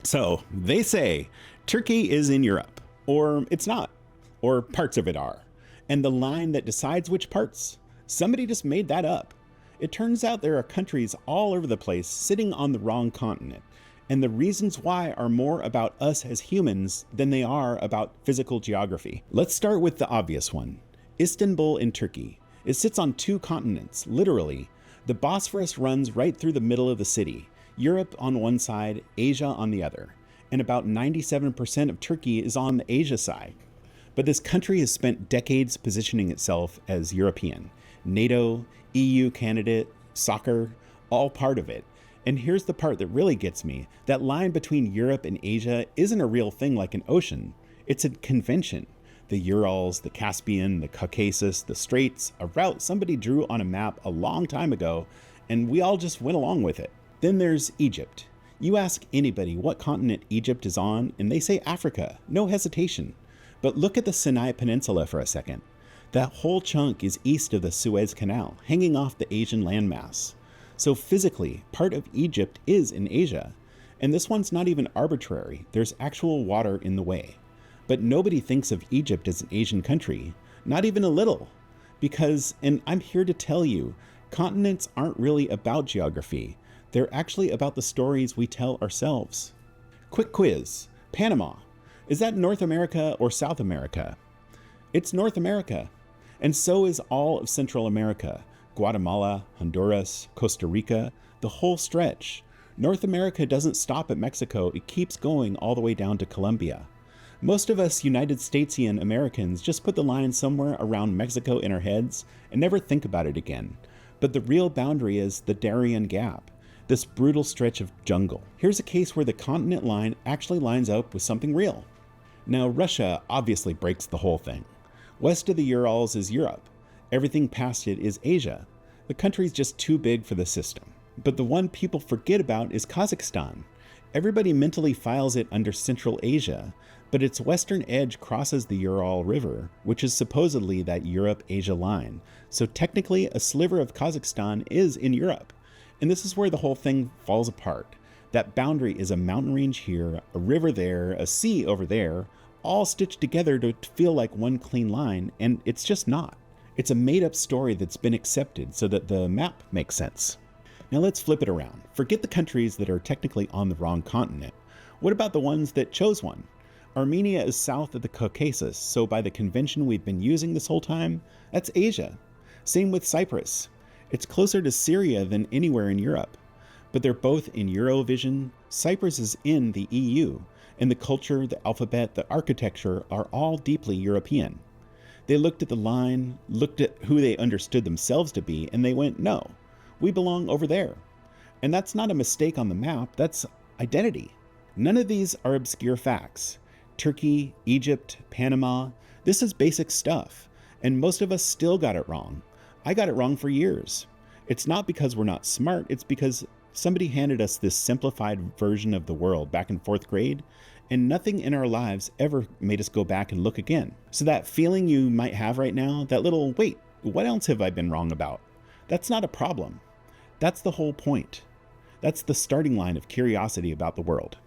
So they say Turkey is in Europe, or it's not, or parts of it are. And the line that decides which parts, somebody just made that up. It turns out there are countries all over the place sitting on the wrong continent. And the reasons why are more about us as humans than they are about physical geography. Let's start with the obvious one. Istanbul in Turkey. It sits on two continents, literally. The Bosphorus runs right through the middle of the city. Europe on one side, Asia on the other. And about 97% of Turkey is on the Asia side. But this country has spent decades positioning itself as European. NATO, EU candidate, soccer, all part of it. And here's the part that really gets me. That line between Europe and Asia isn't a real thing like an ocean. It's a convention. The Urals, the Caspian, the Caucasus, the Straits, a route somebody drew on a map a long time ago, and we all just went along with it. Then there's Egypt. You ask anybody what continent Egypt is on, and they say Africa, no hesitation. But look at the Sinai Peninsula for a second. That whole chunk is east of the Suez Canal, hanging off the Asian landmass. So physically, part of Egypt is in Asia. And this one's not even arbitrary. There's actual water in the way. But nobody thinks of Egypt as an Asian country, not even a little. Because, and I'm here to tell you, continents aren't really about geography. They're actually about the stories we tell ourselves. Quick quiz. Panama. Is that North America or South America? It's North America. And so is all of Central America. Guatemala, Honduras, Costa Rica, the whole stretch. North America doesn't stop at Mexico. It keeps going all the way down to Colombia. Most of us United Statesian Americans just put the line somewhere around Mexico in our heads and never think about it again. But the real boundary is the Darien Gap, this brutal stretch of jungle. Here's a case where the continent line actually lines up with something real. Now, Russia obviously breaks the whole thing. West of the Urals is Europe. Everything past it is Asia. The country's just too big for the system. But the one people forget about is Kazakhstan. Everybody mentally files it under Central Asia, but its western edge crosses the Ural River, which is supposedly that Europe-Asia line. So technically, a sliver of Kazakhstan is in Europe. And this is where the whole thing falls apart. That boundary is a mountain range here, a river there, a sea over there, all stitched together to feel like one clean line, and it's just not. It's a made-up story that's been accepted so that the map makes sense. Now let's flip it around. Forget the countries that are technically on the wrong continent. What about the ones that chose one? Armenia is south of the Caucasus, so by the convention we've been using this whole time, that's Asia. Same with Cyprus. It's closer to Syria than anywhere in Europe. But they're both in Eurovision. Cyprus is in the EU, and the culture, the alphabet, the architecture are all deeply European. They looked at the line, looked at who they understood themselves to be, and they went, no, we belong over there. And that's not a mistake on the map, that's identity. None of these are obscure facts. Turkey, Egypt, Panama, this is basic stuff. And most of us still got it wrong. I got it wrong for years. It's not because we're not smart, it's because somebody handed us this simplified version of the world back in 4th grade, and nothing in our lives ever made us go back and look again. So that feeling you might have right now, that little, wait, what else have I been wrong about? That's not a problem. That's the whole point. That's the starting line of curiosity about the world.